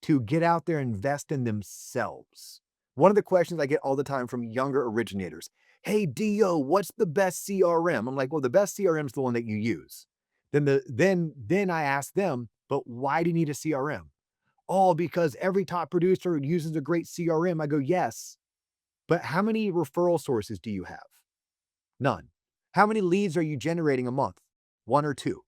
to get out there and invest in themselves. One of the questions I get all the time from younger originators, "Hey, DO, what's the best CRM?" I'm like, "Well, the best CRM is the one that you use." Then I ask them, "But why do you need a CRM?" "Oh, because every top producer uses a great CRM." I go, "Yes, but how many referral sources do you have?" None. "How many leads are you generating a month?" One or two.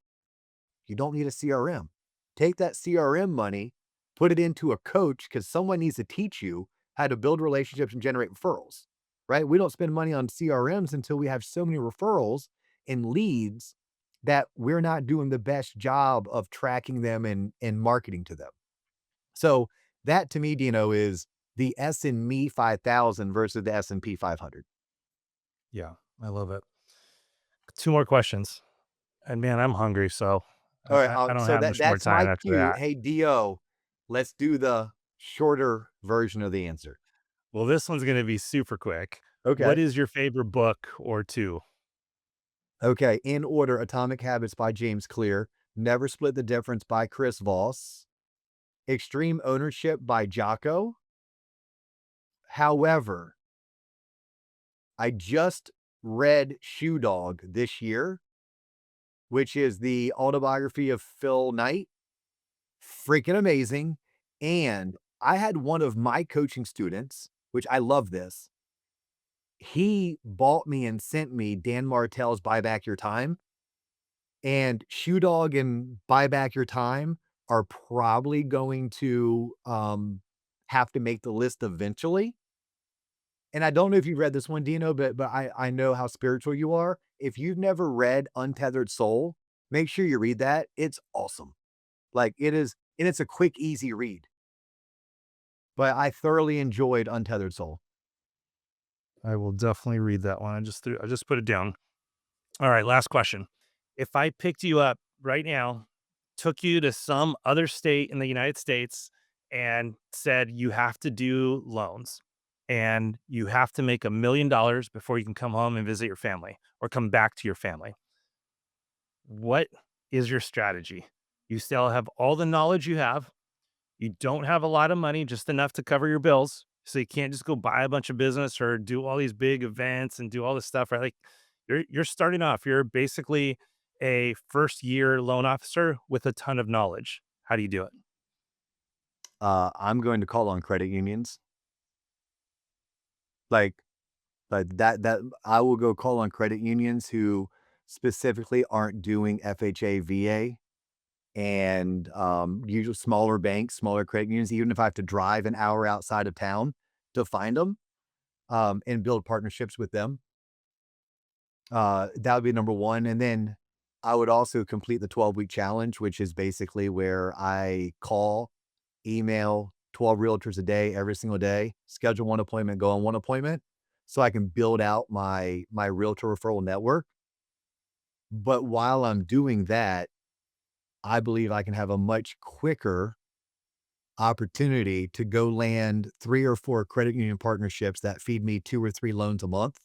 You don't need a CRM. Take that CRM money, put it into a coach because someone needs to teach you how to build relationships and generate referrals, right? We don't spend money on CRMs until we have so many referrals and leads that we're not doing the best job of tracking them and marketing to them. So that to me, Dino, is the S&Me 5000 versus the S&P 500. Yeah, I love it. 2 more questions. And man, I'm hungry, so All right, I don't so have much more that's time my after cue. that. Hey, DO, let's do the shorter version of the answer. Well, this one's gonna be super quick. What Okay. is your favorite book or 2? Okay. In order, Atomic Habits by James Clear, Never Split the Difference by Chris Voss, Extreme Ownership by Jocko. However, I just read Shoe Dog this year, which is the autobiography of Phil Knight. Freaking amazing. And I had one of my coaching students, which I love this. He bought me and sent me Dan Martell's Buy Back Your Time. And Shoe Dog and Buy Back Your Time are probably going to have to make the list eventually. And I don't know if you've read this one, Dino, but I know how spiritual you are. If you've never read Untethered Soul, make sure you read that. It's awesome. Like it is, and it's a quick, easy read. But I thoroughly enjoyed Untethered Soul. I will definitely read that one. I just put it down. All right, last question. If I picked you up right now, took you to some other state in the United States and said you have to do loans and you have to make $1,000,000 before you can come home and visit your family or come back to your family, what is your strategy? You still have all the knowledge you have. You don't have a lot of money, just enough to cover your bills. So you can't just go buy a bunch of business or do all these big events and do all this stuff, right? Like you're starting off. You're basically a first year loan officer with a ton of knowledge. How do you do it? I'm going to call on credit unions. Like that I will go call on credit unions who specifically aren't doing FHA, VA, and, usually smaller banks, smaller credit unions, even if I have to drive an hour outside of town to find them, and build partnerships with them. That would be number 1, and then I would also complete the 12-week challenge, which is basically where I call, email 12 realtors a day, every single day, schedule 1 appointment, go on 1 appointment, so I can build out my realtor referral network. But while I'm doing that, I believe I can have a much quicker opportunity to go land 3 or 4 credit union partnerships that feed me 2 or 3 loans a month,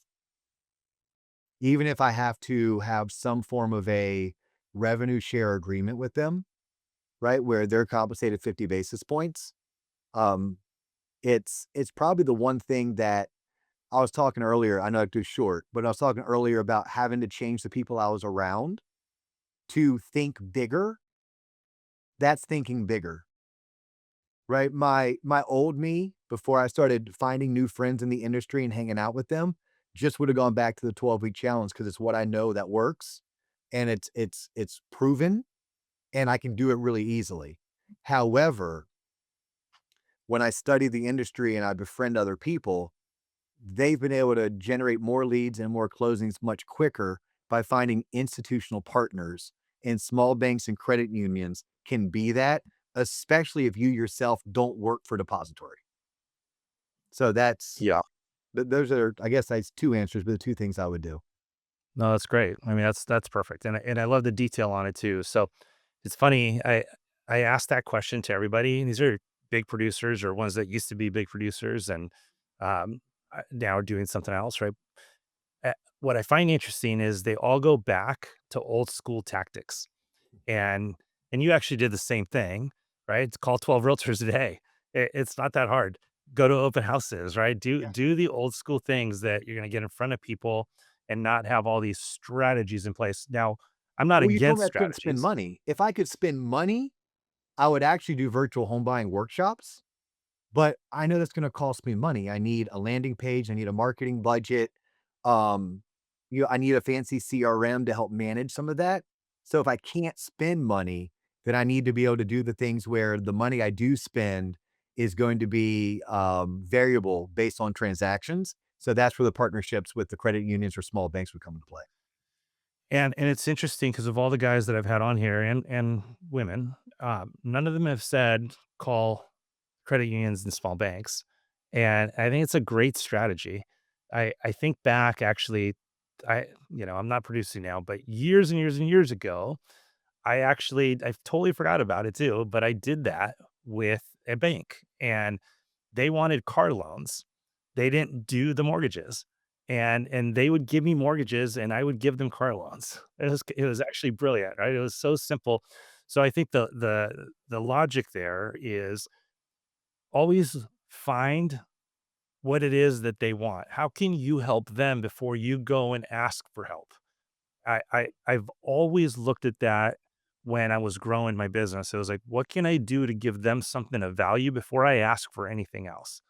even if I have to have some form of a revenue share agreement with them, right, where they're compensated 50 basis points. Um, it's probably the one thing that I was talking earlier. I know I do short, but I was talking earlier about having to change the people I was around to think bigger. That's thinking bigger. Right? My old me, before I started finding new friends in the industry and hanging out with them, just would have gone back to the 12-week challenge because it's what I know that works, and it's proven, and I can do it really easily. However, when I study the industry and I befriend other people, they've been able to generate more leads and more closings much quicker by finding institutional partners, and small banks and credit unions can be that, especially if you yourself don't work for depository. So that's Yeah. those are, I guess that's 2 answers, but the 2 things I would do. No, that's great. I mean, that's perfect, and I love the detail on it too. So it's funny. I asked that question to everybody. And these are big producers or ones that used to be big producers, and now are doing something else, right? What I find interesting is they all go back to old school tactics, and And you actually did the same thing, right? It's call 12 realtors a day. It's not that hard. Go to open houses, right? Do Yeah. do the old school things that you're going to get in front of people and not have all these strategies in place. Now, I'm not Well, you told against me I couldn't spend strategies. money. If I could spend money, I would actually do virtual home buying workshops, but I know that's gonna cost me money. I need a landing page, I need a marketing budget, um, I need a fancy CRM to help manage some of that. So if I can't spend money, then I need to be able to do the things where the money I do spend is going to be, variable based on transactions. So that's where the partnerships with the credit unions or small banks would come into play. And it's interesting because of all the guys that I've had on here and women, none of them have said call credit unions and small banks. And I think it's a great strategy. I think back actually, I'm not producing now, but years and years and years ago, I totally forgot about it too, but I did that with a bank and they wanted car loans. They didn't do the mortgages. And they would give me mortgages and I would give them car loans. It was actually brilliant, right? It was so simple. So I think the logic there is always find what it is that they want. How can you help them before you go and ask for help? I've always looked at that when I was growing my business. It was like, what can I do to give them something of value before I ask for anything else?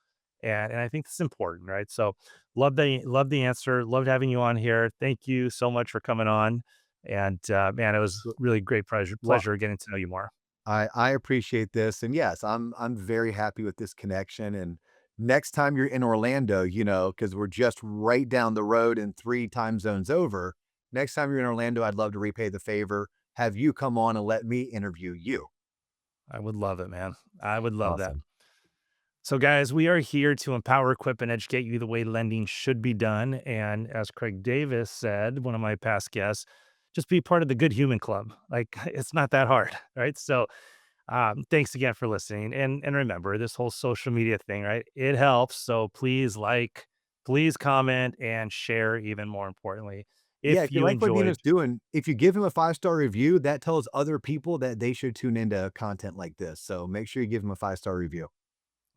And I think it's important, right? So love the answer. Loved having you on here. Thank you so much for coming on. And man, it was really great Well, pleasure getting to know you more. I appreciate this, and yes, I'm very happy with this connection, and next time you're in Orlando, because 'cause we're just right down the road and 3 time zones over, next time you're in Orlando, I'd love to repay the favor, have you come on and let me interview you. I would love it, man. I would love that. Awesome. So, guys, we are here to empower, equip, and educate you the way lending should be done. And as Craig Davis said, one of my past guests, just be part of the good human club. Like it's not that hard, right? So, thanks again for listening. And remember, this whole social media thing, right? It helps. So please like, please comment and share. Even more importantly, Yeah, if if you you like what enjoyed, Dino's doing, if you give him a five-star review, that tells other people that they should tune into content like this, so make sure you give him a five-star review.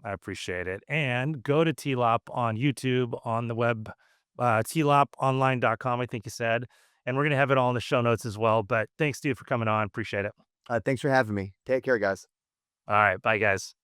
I appreciate it. And go to TLOP on YouTube, on the web, tloponline.com, I think you said. And we're going to have it all in the show notes as well. But thanks, dude, for coming on. Appreciate it. Thanks for having me. Take care, guys. All right. Bye, guys.